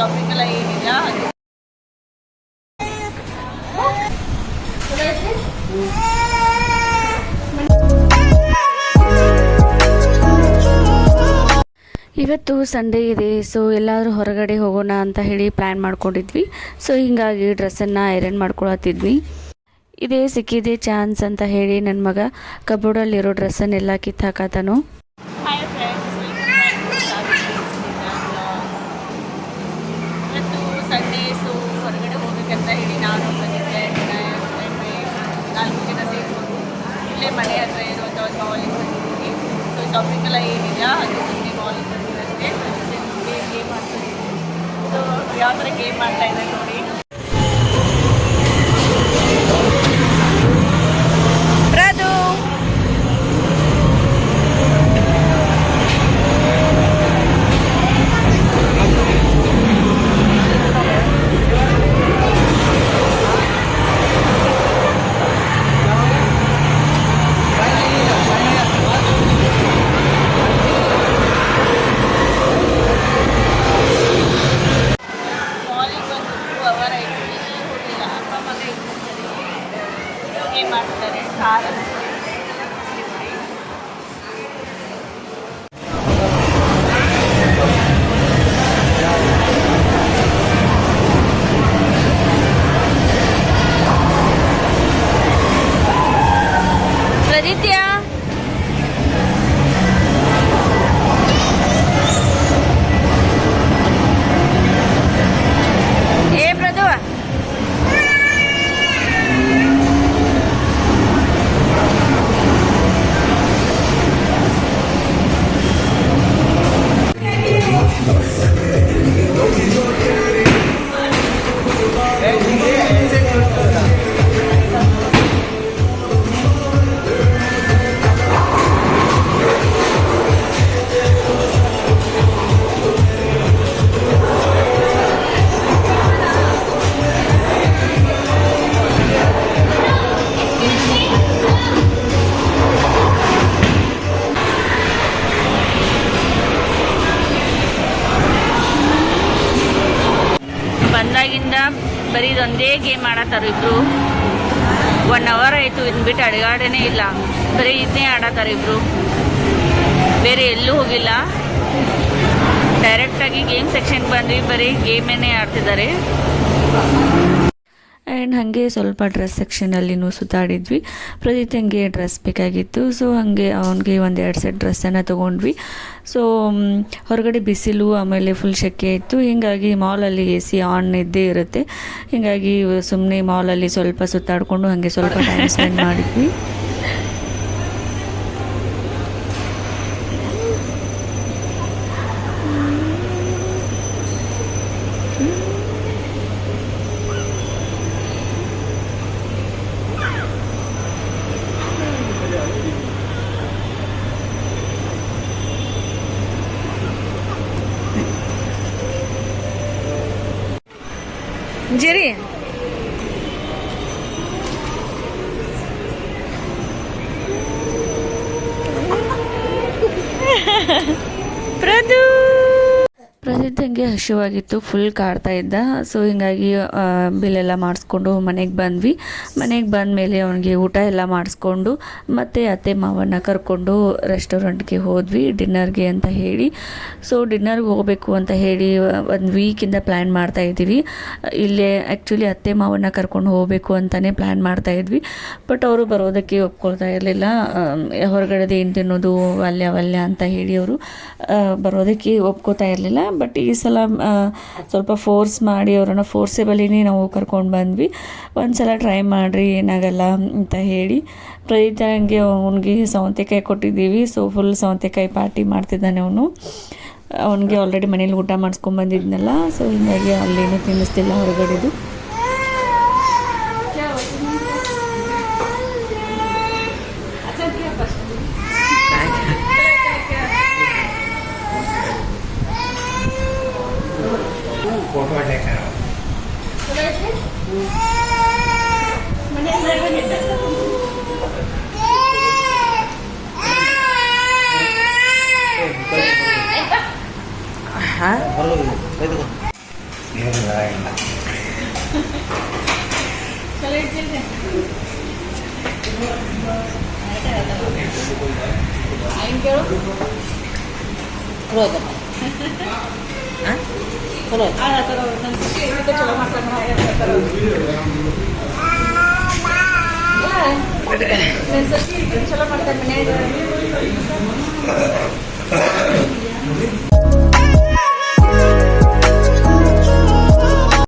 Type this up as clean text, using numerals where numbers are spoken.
Shopping ಎಲ್ಲ ಏನಿಲ್ಲ. ಇವತ್ತು ಸಂಡೇ ಇದೆ, ಸೊ ಎಲ್ಲಾದರೂ ಹೊರಗಡೆ ಹೋಗೋಣ ಅಂತ ಹೇಳಿ ಪ್ಲ್ಯಾನ್ ಮಾಡ್ಕೊಂಡಿದ್ವಿ. ಸೊ ಹೀಗಾಗಿ ಡ್ರೆಸ್ಸನ್ನು ಐರನ್ ಮಾಡ್ಕೊಳತ್ತಿದ್ವಿ. ಇದೇ ಸಿಕ್ಕಿದೆ ಚಾನ್ಸ್ ಅಂತ ಹೇಳಿ ನನ್ನ ಮಗ ಕಬೋರ್ಡಲ್ಲಿರೋ ಡ್ರೆಸ್ಸನ್ನೆಲ್ಲ ಕಿತ್ತಾಕತಾನು. ಹಾಯ್ ಫ್ರೆಂಡ್ಸ್, ಇವತ್ತು ಸಂಡೇ, ಸೊ ಹೊರಗಡೆ ಹೋಗ್ಬೇಕಂತ ಹೇಳಿ ನಾನು ಬಂದಿದ್ದೆ. 4 ಜನ ಸೇರಿಕೊಂಡು ಇಲ್ಲೇ ಮನೆ ಹತ್ರ ಇರುವಂಥ ಒಂದು ಮಾಲಿಗೆ ಬಂದಿದ್ದೀವಿ. ಸೊ ಶಾಪಿಂಗ್ ಎಲ್ಲ ಏನಿಲ್ಲ, ಅದು ಸುಮ್ಮನೆ ಮಾಲಿಗೆ ಬಂದಿದ್ದೀವಿ ಅಷ್ಟೇ. ಗೇಮ್ ಮಾಡ್ತಿದ್ದೀವಿ. ಸೊ ಯಾವ ಥರ ಗೇಮ್ ಮಾಡ್ತಾ ಇದ್ದಾರೆ ನೋಡಿ. ಮಾಡ್ತಾರೆ ಖಾರ ಪ್ರದಿತ್ಯ ಪ್ರದು ಬಂದಾಗಿಂದ ಬರೀ ಇದೊಂದೇ ಗೇಮ್ ಆಡತ್ತಾರ ಇಬ್ರು. 1 hour ಆಯಿತು, ಇದನ್ನ ಬಿಟ್ಟು ಅಡಗಾಡನೇ ಇಲ್ಲ. ಬರೀ ಇದನ್ನೇ ಆಡತ್ತಾರ ಇಬ್ರು, ಬೇರೆ ಎಲ್ಲೂ ಹೋಗಿಲ್ಲ. ಡೈರೆಕ್ಟಾಗಿ ಗೇಮ್ ಸೆಕ್ಷನ್ಗೆ ಬಂದ್ವಿ, ಬರೀ ಗೇಮೇನೇ ಆಡ್ತಿದ್ದಾರೆ. ಆ್ಯಂಡ್ ಹಾಗೆ ಸ್ವಲ್ಪ ಡ್ರೆಸ್ ಸೆಕ್ಷನಲ್ಲಿನೂ ಸುತ್ತಾಡಿದ್ವಿ. ಪ್ರದೀತಂಗೆ ಡ್ರೆಸ್ ಬೇಕಾಗಿತ್ತು, ಸೊ ಹಾಗೆ ಅವನಿಗೆ 1-2 ಸೆಟ್ ಡ್ರೆಸ್ಸನ್ನು ತೊಗೊಂಡ್ವಿ. ಸೊ ಹೊರಗಡೆ ಬಿಸಿಲು, ಆಮೇಲೆ ಫುಲ್ ಸೆಕೆ ಇತ್ತು. ಹೀಗಾಗಿ ಮಾಲಲ್ಲಿ AC ಆನ್ ಇದ್ದೇ ಇರುತ್ತೆ. ಹೀಗಾಗಿ ಸುಮ್ಮನೆ ಮಾಲಲ್ಲಿ ಸ್ವಲ್ಪ ಸುತ್ತಾಡಿಕೊಂಡು ಹಾಗೆ ಸ್ವಲ್ಪ ಟೈಮ್ ಸ್ಪೆಂಡ್ ಮಾಡಿದ್ವಿ. ಜರಿ ಪ್ರಸಿದ್ಧಂಗೆ ಹಸಿವಾಗಿತ್ತು, ಫುಲ್ ಕಾಡ್ತಾ ಇದ್ದ. ಸೊ ಹೀಗಾಗಿ ಬಿಲ್ಲೆಲ್ಲ ಮಾಡಿಸ್ಕೊಂಡು ಮನೆಗೆ ಬಂದ್ವಿ. ಮನೆಗೆ ಬಂದಮೇಲೆ ಅವನಿಗೆ ಊಟ ಎಲ್ಲ ಮಾಡಿಸ್ಕೊಂಡು ಮತ್ತು ಅತ್ತೆ ಮಾವನ್ನ ಕರ್ಕೊಂಡು ರೆಸ್ಟೋರೆಂಟ್ಗೆ ಹೋದ್ವಿ ಡಿನ್ನರ್ಗೆ ಅಂತ ಹೇಳಿ. ಸೊ ಡಿನ್ನರ್ಗೆ ಹೋಗಬೇಕು ಅಂತ ಹೇಳಿ 1 ವೀಕಿಂದ ಪ್ಲ್ಯಾನ್ ಮಾಡ್ತಾಯಿದ್ದೀವಿ. ಇಲ್ಲೇ ಆ್ಯಕ್ಚುಲಿ ಅತ್ತೆ ಮಾವನ್ನ ಕರ್ಕೊಂಡು ಹೋಗಬೇಕು ಅಂತಲೇ ಪ್ಲ್ಯಾನ್ ಮಾಡ್ತಾಯಿದ್ವಿ. ಬಟ್ ಅವರು ಬರೋದಕ್ಕೆ ಒಪ್ಕೊಳ್ತಾ ಇರಲಿಲ್ಲ. ಹೊರಗಡೆದು ಏನು ತಿನ್ನೋದು ವಲ್ಯ ಅಂತ ಹೇಳಿ ಅವರು ಬರೋದಕ್ಕೆ ಒಪ್ಕೋತಾ ಇರಲಿಲ್ಲ. ಬಟ್ ಈ ಸಲ ಸ್ವಲ್ಪ ಫೋರ್ಸ್ ಮಾಡಿ ಅವರನ್ನು ಫೋರ್ಸೇಬಲಿನೇ ನಾವು ಕರ್ಕೊಂಡು ಬಂದ್ವಿ. ಒಂದು ಸಲ ಟ್ರೈ ಮಾಡಿರಿ, ಏನಾಗಲ್ಲ ಅಂತ ಹೇಳಿ. ಪ್ರದೀತಂಗೆ ಅವನಿಗೆ ಸೌತೆಕಾಯಿ ಕೊಟ್ಟಿದ್ದೀವಿ. ಸೊ ಫುಲ್ ಸೌತೆಕಾಯಿ ಪಾರ್ಟಿ ಮಾಡ್ತಿದ್ದಾನೆ ಅವನು. ಅವನಿಗೆ ಆಲ್ರೆಡಿ ಮನೇಲಿ ಊಟ ಮಾಡಿಸ್ಕೊಂಡ್ಬಂದಿದ್ನಲ್ಲ, ಸೊ ಹೀಗಾಗಿ ಅಲ್ಲೇನೂ ತಿನ್ನಿಸ್ತಿಲ್ಲ ಹೊರಗಡೆದು. ಏನಿಲ್ಲ ಇಲ್ಲ. ಚಲೋ ಮಾಡ್ತಾರೆ ಮನ್ಯಾಗ